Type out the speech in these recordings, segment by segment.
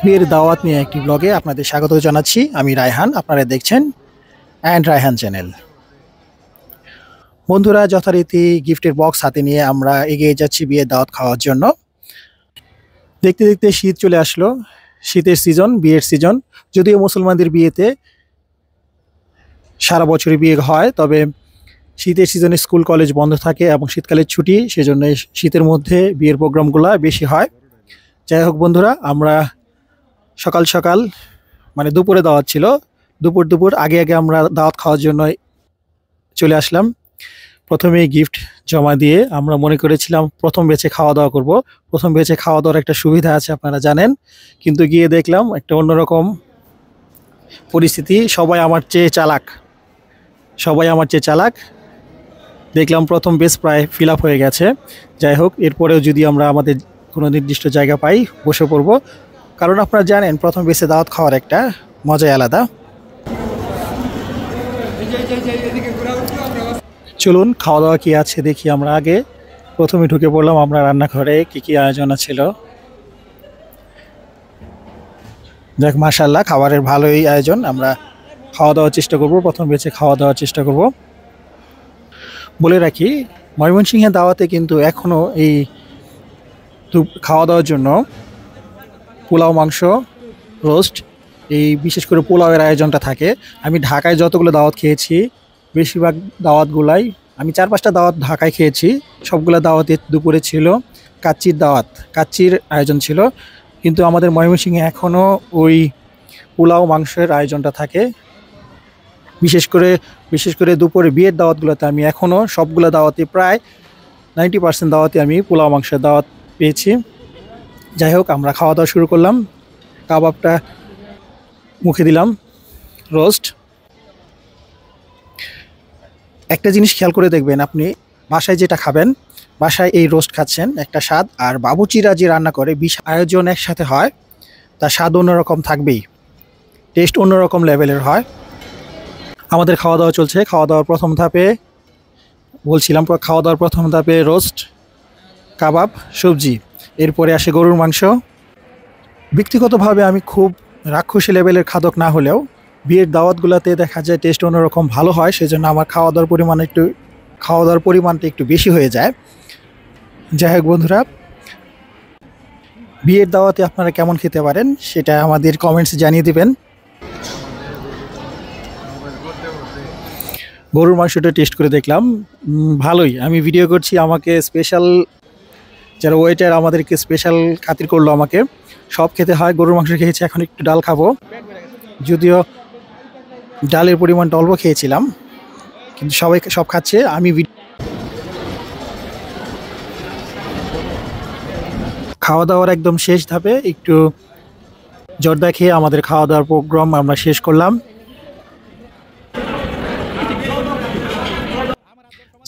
বিয়ের দাওয়াত নিয়ে একটি ব্লগে আপনাদের স্বাগত জানাচ্ছি। আমি রায়হান, আপনারা দেখছেন অ্যান্ড রায়হান চ্যানেল। বন্ধুরা, যথারীতি গিফটের বক্স হাতে নিয়ে আমরা এগিয়ে যাচ্ছি বিয়ের দাওয়াত খাওয়ার জন্য। দেখতে দেখতে শীত চলে আসলো, শীতের সিজন, বিয়ের সিজন। যদিও মুসলমানদের বিয়েতে সারা বছরই বিয়ে হয়, তবে শীতের সিজনে স্কুল কলেজ বন্ধ থাকে এবং শীতকালের ছুটি, সেজন্য শীতের মধ্যে বিয়ের প্রোগ্রামগুলো বেশি হয়। যাই হোক বন্ধুরা, আমরা সকাল সকাল মানে দুপুরে দাওয়াত ছিল, দুপুর আগে আমরা দাওয়াত খাওয়ার জন্য চলে আসলাম। প্রথমে গিফট জমা দিয়ে আমরা মনে করেছিলাম প্রথম বেচে খাওয়া দাওয়া করব। প্রথম বেচে খাওয়া দাওয়ার একটা সুবিধা আছে, আপনারা জানেন, কিন্তু গিয়ে দেখলাম একটা অন্যরকম পরিস্থিতি। সবাই আমার চেয়ে চালাক। দেখলাম প্রথম বেচ প্রায় ফিল আপ হয়ে গেছে। যাই হোক, এরপরেও যদি আমরা আমাদের কোনো নির্দিষ্ট জায়গা পাই বসে পড়ব, কারণ আপনারা জানেন প্রথম বেচে দাওয়াত খাওয়ার একটা মজাই আলাদা। চলুন খাওয়া দাওয়া কি আছে দেখি। আমরা আগে প্রথমে ঢুকে পড়লাম আমরা রান্নাঘরে, কি আয়োজন ছিল। দেখ, মাশাআল্লাহ, খাবারের ভালোই আয়োজন। আমরা খাওয়া দাওয়ার চেষ্টা করব, প্রথম বেচে খাওয়া দাওয়ার চেষ্টা করব। বলে রাখি, ময়মনসিংহের দাওয়াতে কিন্তু এখনও এই খাওয়া দাওয়ার জন্য পোলাও, মাংস, রোস্ট, এই বিশেষ করে পোলাওয়ের আয়োজনটা থাকে। আমি ঢাকায় যতগুলো দাওয়াত খেয়েছি, বেশিরভাগ দাওয়াতগুলাই, আমি 4-5টা দাওয়াত ঢাকায় খেয়েছি, সবগুলো দাওয়াতে দুপুরে ছিল কাচ্চির আয়োজন ছিল। কিন্তু আমাদের ময়মনসিংহে এখনও ওই পোলাও মাংসের আয়োজনটা থাকে। বিশেষ করে দুপুরে বিয়ের দাওয়াতগুলোতে আমি এখনও সবগুলো দাওয়াতে প্রায় 90% দাওয়াতে আমি পোলাও মাংসের দাওয়াত পেয়েছি। যাই হোক, আমরা খাওয়া দাওয়া শুরু করলাম। কাবাবটা মুখে দিলাম, রোস্ট। একটা জিনিস খেয়াল করে দেখবেন, আপনি বাসায় যেটা খাবেন, বাসায় এই রোস্ট খাচ্ছেন একটা স্বাদ, আর বাবুচিরা যে রান্না করে বিশাল আয়োজন একসাথে হয়, তার স্বাদ অন্যরকম থাকবেই, টেস্ট অন্যরকম লেভেলের হয়। আমাদের খাওয়া দাওয়া চলছে। খাওয়া দাওয়ার প্রথম ধাপে রোস্ট, কাবাব, সবজি, এরপরে আসে গরুর মাংস। ব্যক্তিগতভাবে আমি খুব রাক্ষসী লেভেলের খাদক না হলেও বিয়ের দাওয়াতগুলোতে দেখা যায় টেস্ট অন্যরকম ভালো হয়, সেজন্য আমার খাওয়া দাওয়ার পরিমাণটা একটু বেশি হয়ে যায়। যাই হোক বন্ধুরা, বিয়ের দাওয়াতে আপনারা কেমন খেতে পারেন সেটা আমাদের কমেন্টসে জানিয়ে দিবেন। গরুর মাংসটা টেস্ট করে দেখলাম, ভালোই। আমি ভিডিও করছি, আমাকে স্পেশাল যারা ওয়েটার আমাদেরকে স্পেশাল খাতির করলো, আমাকে সব খেতে হয়। গরুর মাংস খেয়েছি, এখন একটু ডাল খাবো। যদিও ডালের পরিমাণটা অল্প খেয়েছিলাম, কিন্তু সবাই সব খাচ্ছে। আমি খাওয়া দাওয়ার একদম শেষ ধাপে একটু জর্দা খেয়ে আমাদের খাওয়া দাওয়ার প্রোগ্রাম আমরা শেষ করলাম।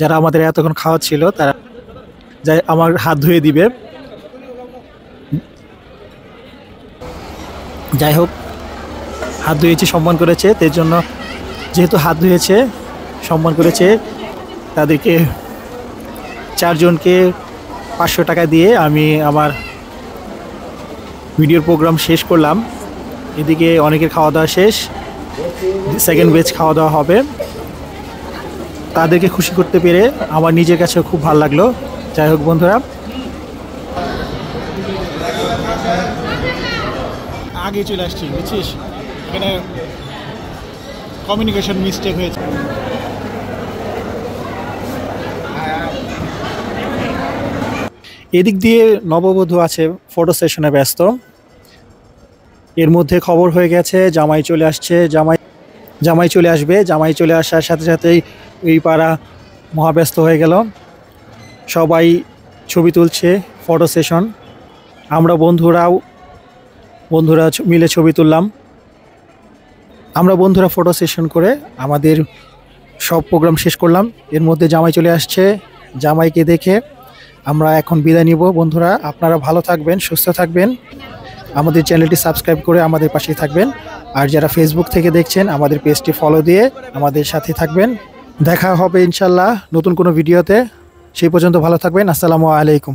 যারা আমাদের এতক্ষণ খাওয়াচ্ছিল তারা আমার হাত ধুয়ে দিবে। যাই হোক, হাত ধুয়েছে, সম্মান করেছে, তার জন্য যেহেতু হাত ধুয়েছে সম্মান করেছে, তাদেরকে 4 জনকে 500 টাকা দিয়ে আমি আমার ভিডিওর প্রোগ্রাম শেষ করলাম। এদিকে অনেকের খাওয়া দাওয়া শেষ, সেকেন্ড ব্যাচ খাওয়া দাওয়া হবে। তাদেরকে খুশি করতে পেরে আমার নিজের কাছেও খুব ভালো লাগলো। যাই হোক বন্ধুরা, আগে চলে আসছি, বুঝছিস, এখানে কমিউনিকেশন মিস্টেক হয়েছে। এদিক দিয়ে নববধূ আছে ফটো সেশনে ব্যস্ত। এর মধ্যে খবর হয়ে গেছে জামাই চলে আসছে, জামাই চলে আসার সাথে সাথেই এই পাড়া মহাব্যস্ত হয়ে গেল। সবাই ছবি তুলছে, ফটো সেশন। আমরা বন্ধুরা মিলে ছবি তুললাম। আমরা বন্ধুরা ফটো সেশন করে আমাদের সব প্রোগ্রাম শেষ করলাম। এর মধ্যে জামাই চলে আসছে। জামাইকে দেখে আমরা এখন বিদায় নিব। বন্ধুরা, আপনারা ভালো থাকবেন, সুস্থ থাকবেন, আমাদের চ্যানেলটি সাবস্ক্রাইব করে আমাদের পাশেই থাকবেন। আর যারা ফেসবুক থেকে দেখছেন, আমাদের পেজটি ফলো দিয়ে আমাদের সাথে থাকবেন। দেখা হবে ইনশাল্লাহ নতুন কোনো ভিডিওতে। সেই পর্যন্ত ভালো থাকবেন। আসসালামু আলাইকুম।